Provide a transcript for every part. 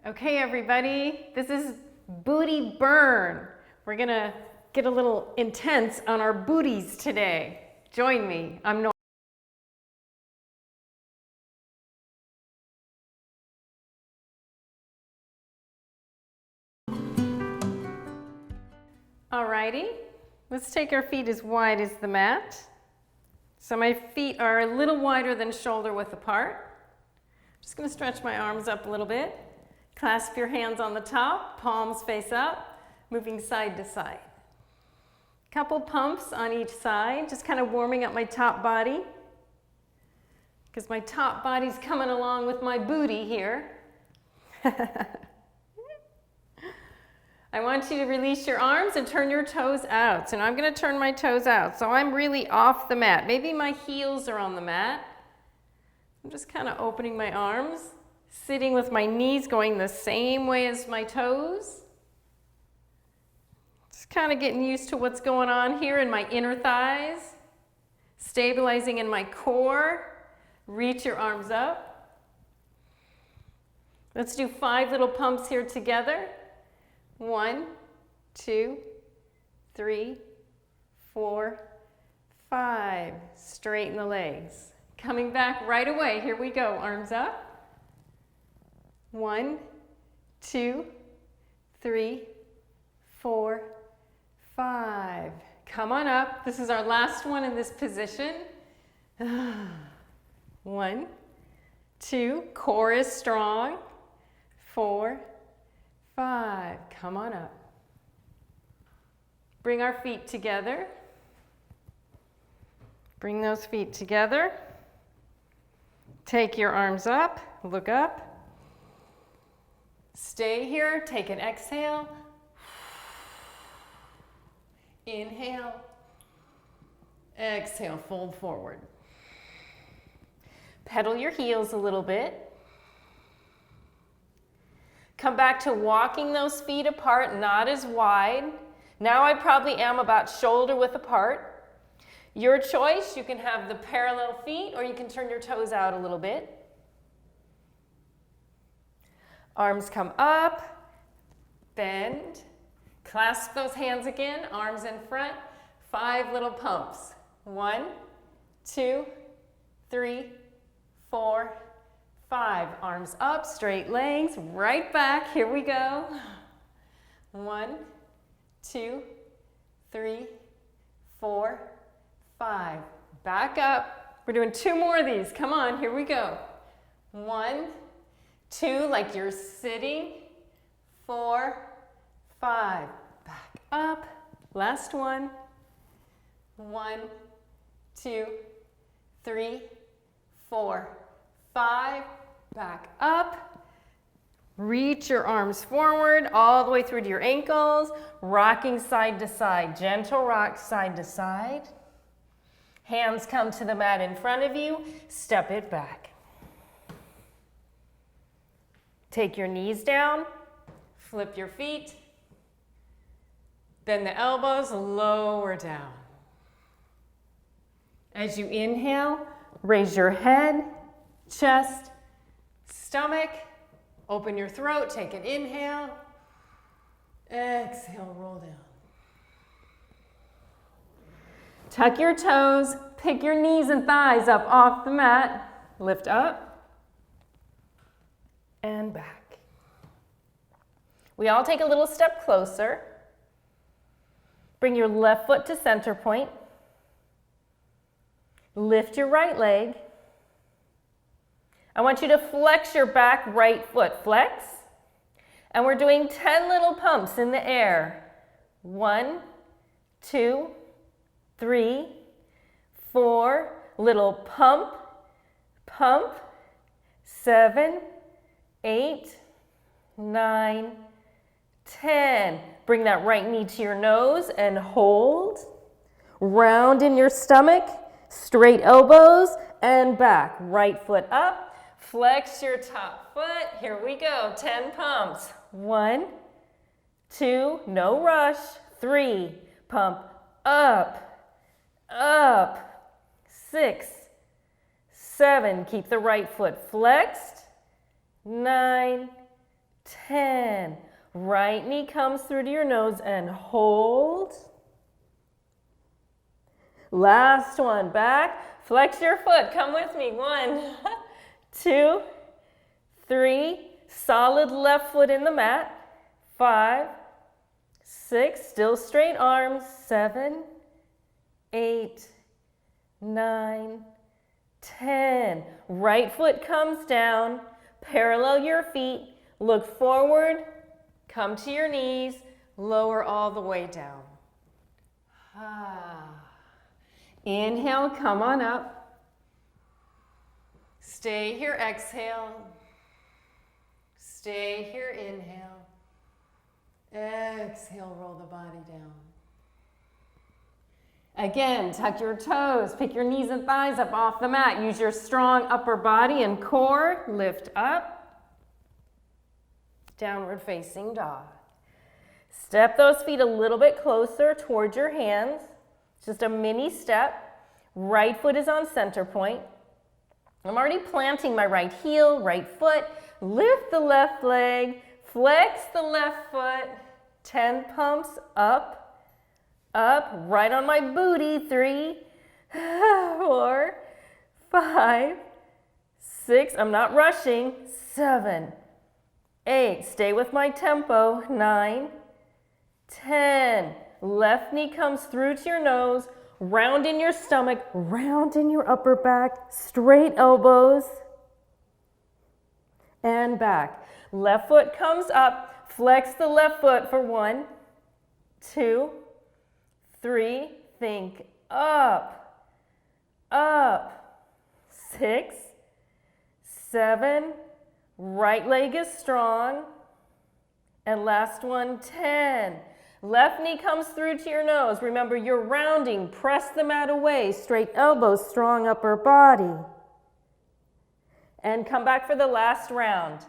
Okay, everybody, this is booty burn. We're gonna get a little intense on our booties today. Join me, I'm Nora. Alrighty, let's take our feet as wide as the mat. So my feet are a little wider than shoulder width apart. Just gonna stretch my arms up a little bit. Clasp your hands on the top, palms face up, moving side to side. Couple pumps on each side, just kind of warming up my top body, because my top body's coming along with my booty here. I want you to release your arms and turn your toes out. So now I'm going to turn my toes out. So I'm really off the mat. Maybe my heels are on the mat. I'm just kind of opening my arms, sitting with my knees going the same way as my toes. Just kind of getting used to what's going on here in my inner thighs. Stabilizing in my core. Reach your arms up. Let's do 5 little pumps here together. 1, 2, 3, 4, 5. Straighten the legs. Coming back right away. Here we go. Arms up. 1, 2, 3, 4, 5. Come on up. This is our last one in this position. 1, 2. Core is strong. 4, 5. Come on up. Bring our feet together. Bring those feet together. Take your arms up. Look up. Stay here. Take an exhale. Inhale. Exhale. Fold forward. Pedal your heels a little bit. Come back to walking those feet apart, not as wide. Now I probably am about shoulder width apart. Your choice, you can have the parallel feet or you can turn your toes out a little bit. Arms come up, bend, clasp those hands again, arms in front. 5 little pumps. 1, 2, 3, 4, 5. Arms up, straight legs, right back. Here we go. 1, 2, 3, 4, 5. Back up. We're doing 2 more of these. Come on, here we go. 1, 2, like you're sitting. 4, 5. Back up. Last one. 1, 2, 3, 4, 5. Back up. Reach your arms forward all the way through to your ankles. Rocking side to side. Gentle rock side to side. Hands come to the mat in front of you. Step it back. Take your knees down. Flip your feet. Bend the elbows, lower down. As you inhale, raise your head, chest, stomach, open your throat, take an inhale, exhale, roll down. Tuck your toes, pick your knees and thighs up off the mat, lift up and back. We all take a little step closer. Bring your left foot to center point. Lift your right leg. I want you to flex your back right foot. Flex. And we're doing 10 little pumps in the air. 1, 2, 3, 4. Little pump, pump. 7, 8, 9, 10. Bring that right knee to your nose and hold. Round in your stomach. Straight elbows and back. Right foot up. Flex your top foot. Here we go. 10 pumps. 1, 2, no rush. 3, pump up, up. 6, 7, keep the right foot flexed. 9, 10. Right knee comes through to your nose and hold. Last one, back. Flex your foot, come with me. 1, 2, 3. Solid left foot in the mat. 5, 6, still straight arms. 7, 8, 9, 10. Right foot comes down. Parallel your feet. Look forward. Come to your knees. Lower all the way down. Inhale, come on up. Stay here, exhale. Stay here, inhale. Exhale, roll the body down. Again, tuck your toes, pick your knees and thighs up off the mat. Use your strong upper body and core. Lift up. Downward facing dog. Step those feet a little bit closer towards your hands. Just a mini step. Right foot is on center point. I'm already planting my right heel, right foot. Lift the left leg. Flex the left foot. 10 pumps up, up, right on my booty. 3, 4, 5, 6. I'm not rushing. 7, 8. Stay with my tempo. 9, 10. Left knee comes through to your nose. Round in your stomach. Round in your upper back. Straight elbows. And back. Left foot comes up. Flex the left foot for 1, 2, 3. Think up. Up. 6, 7. Right leg is strong. And last one, 10. Left knee comes through to your nose. Remember, you're rounding. Press the mat away. Straight elbows, strong upper body. And come back for the last round.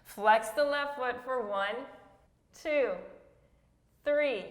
Flex the left foot for 1, 2, 3,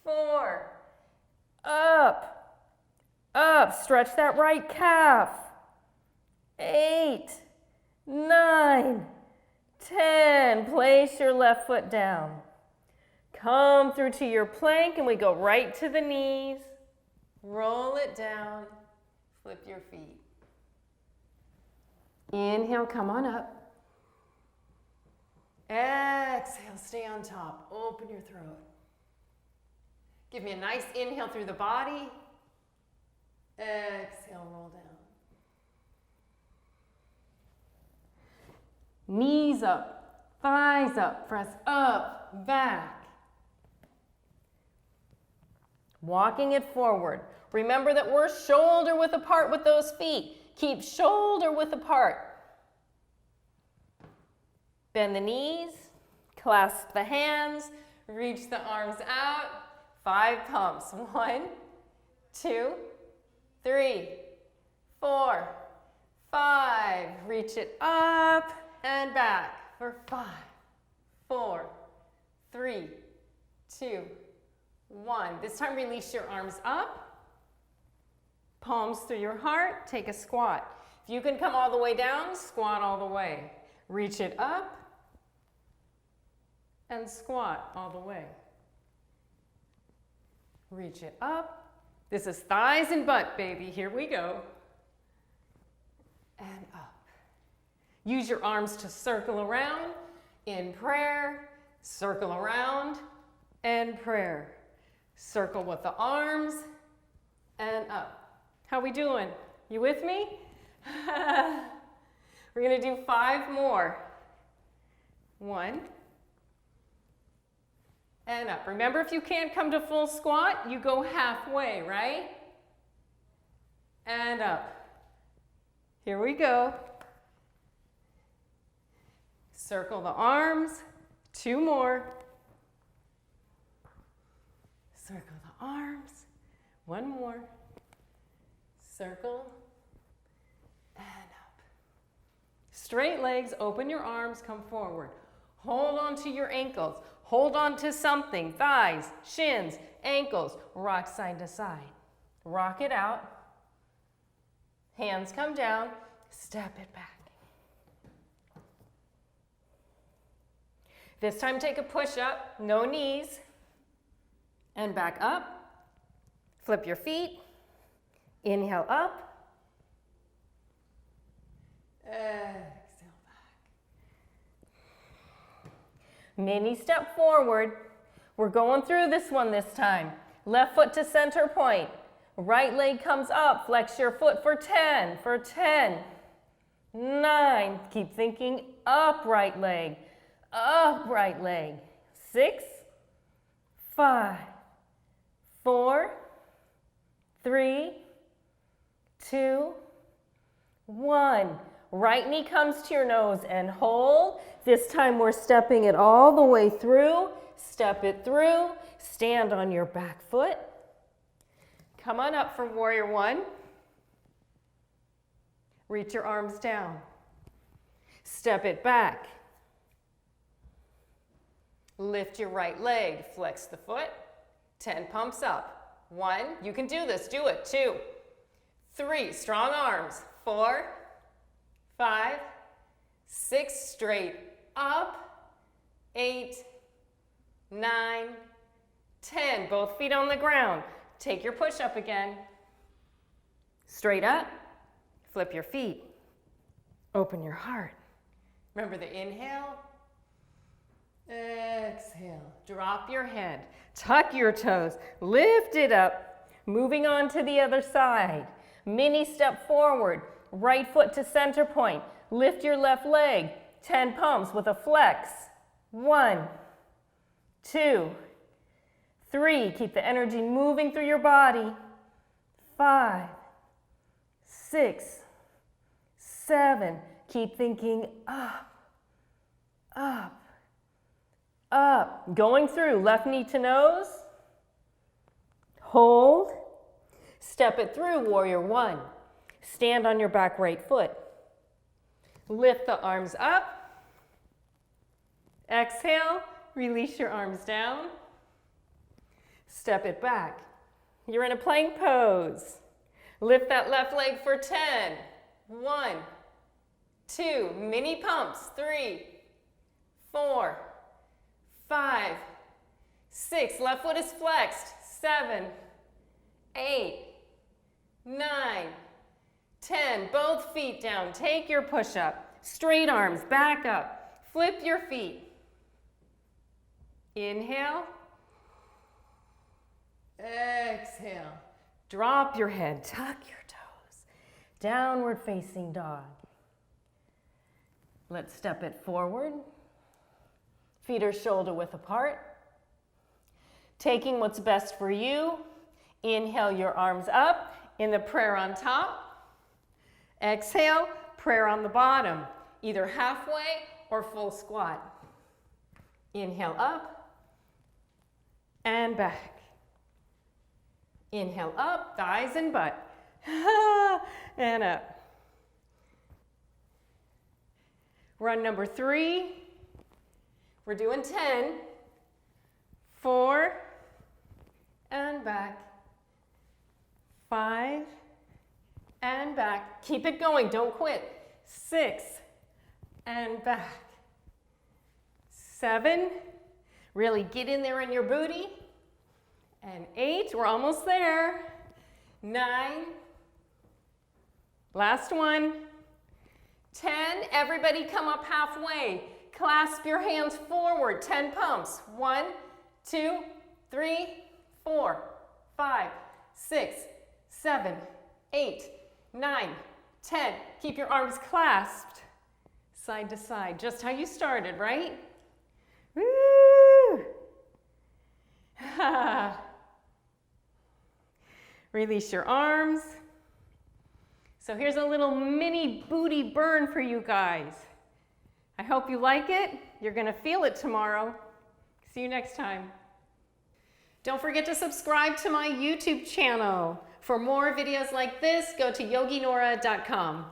4. Up. Up. Stretch that right calf. 8, 9, 10. Place your left foot down. Come through to your plank and we go right to the knees. Roll it down. Flip your feet. Inhale, come on up. Exhale, stay on top. Open your throat. Give me a nice inhale through the body. Exhale, roll down. Knees up, thighs up, press up, back. Walking it forward. Remember that we're shoulder width apart with those feet. Keep shoulder width apart. Bend the knees, clasp the hands, reach the arms out. 5 pumps. 1, 2, 3, 4, 5. Reach it up and back for 5, 4, 3, 2, 1. This time release your arms up. Palms through your heart. Take a squat. If you can come all the way down, squat all the way. Reach it up and squat all the way. Reach it up. This is thighs and butt, baby. Here we go. And up. Use your arms to circle around in prayer. Circle around and prayer. Circle with the arms and up. How we doing? You with me? We're going to do 5 more. 1. And up. Remember, if you can't come to full squat, you go halfway, right? And up. Here we go. Circle the arms. 2 more. Circle the arms. 1 more. Circle. And up. Straight legs, open your arms, come forward. Hold on to your ankles. Hold on to something. Thighs, shins, ankles. Rock side to side. Rock it out. Hands come down. Step it back. This time take a push-up, no knees, and back up. Flip your feet, inhale up, exhale back. Mini step forward. We're going through this one this time. Left foot to center point. Right leg comes up. Flex your foot for 10, 9. Keep thinking up right leg. 6, 5, 4, 3, 2, 1. Right knee comes to your nose and hold. This time we're stepping it all the way through. Step it through. Stand on your back foot. Come on up for warrior one. Reach your arms down. Step it back. Lift your right leg, flex the foot. 10 pumps up. 1, you can do this, do it. 2, 3, strong arms. 4, 5, 6, straight up. 8, 9, 10. Both feet on the ground. Take your push up again. Straight up. Flip your feet. Open your heart. Remember the inhale. Exhale. Drop your head. Tuck your toes. Lift it up. Moving on to the other side. Mini step forward. Right foot to center point. Lift your left leg. 10 pumps with a flex. 1, 2, 3. Keep the energy moving through your body. 5, 6, 7. Keep thinking up, up, up. Going through left knee to nose. Hold. Step it through, warrior one. Stand on your back right foot. Lift the arms up. Exhale, release your arms down. Step it back. You're in a plank pose. Lift that left leg for 10. 1, 2, mini pumps. 3, 4, 5, 6. Left foot is flexed. 7, 8, 9, 10. Both feet down. Take your push up. Straight arms, back up. Flip your feet. Inhale. Exhale. Drop your head. Tuck your toes. Downward facing dog. Let's step it forward. Feet are shoulder width apart. Taking what's best for you. Inhale your arms up in the prayer on top. Exhale, prayer on the bottom. Either halfway or full squat. Inhale up and back. Inhale up, thighs and butt. And up. Run number 3. We're doing 10. 4 and back. 5 and back. Keep it going, don't quit. 6 and back. 7. Really get in there in your booty. And 8, we're almost there. 9, last one. 10, everybody come up halfway. Clasp your hands forward, 10 pumps. 1, 2, 3, 4, 5, 6, 7, 8, 9, 10. Keep your arms clasped, side to side, just how you started, right? Woo! Release your arms. So here's a little mini booty burn for you guys. I hope you like it. You're gonna feel it tomorrow. See you next time. Don't forget to subscribe to my YouTube channel. For more videos like this, go to yoginora.com.